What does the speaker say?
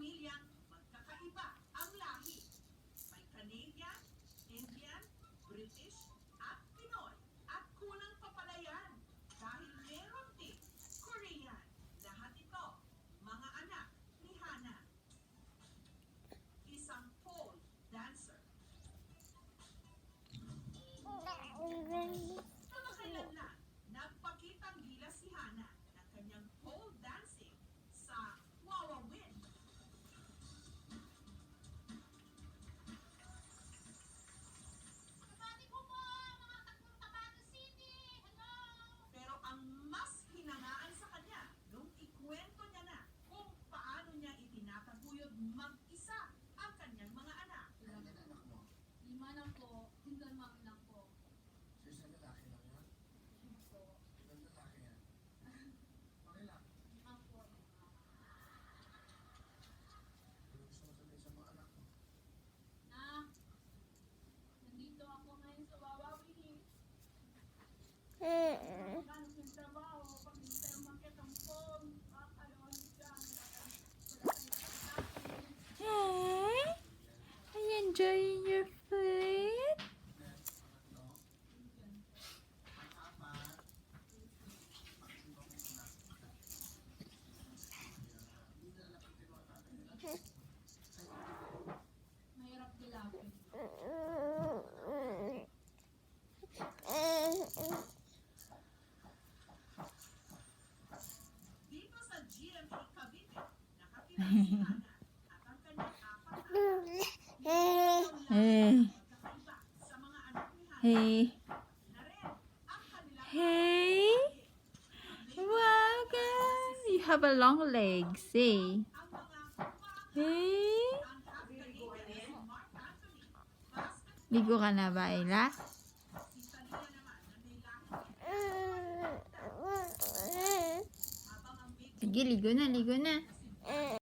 pamilyang magkakaiba ang lahi. May Canadian, Indian, British, at Pinoy. At kulang pa pala yan dahil meron din Korean. Lahat ito, mga anak ni Hana. Isang pole dancer. Kamakailanlan, nagpakitang gilas si Hana ng kanyang pole dancing sa Wawawin. Kabati ko po, mga tagbong Tabato City! Hello! Pero ang mas hinangaan sa kanya nung ikwento niya na kung paano niya itinataguyod mag-isa ang kanyang mga anak. Ilan ang anak mo? 5 lang po, single mom lang po. So, isang lalaki lang yan? Yun po. Ilang lalaki yan? Pakilang. Ang po. Ano gusto mo sabihin sa mga anak mo? Na, nandito ako ngayon sa Wawawin. Magkano yung trabaho, pag hindi tayo makita ang phone, kakalawan dyan. Hey, are you enjoying your food? Pangatlo. Pang-apat. Hindi na alam kung sino ang tatay nila. Mahirap dilapin. Dito sa GMA Cavite, nakatira si Hana at ang kanyang 4 na anak. Hey, Magkakaiba sa mga anak ni Hana. hey, Na rin ang kanilang hey. Wow, guys, you have a long legs, eh? ang mga Hey, ang half-Canadian si Mark Anthony. Basket ligo ka na ba, Ella? si Talia naman na may lahi habang ang big Sige, ligo na, ligo na.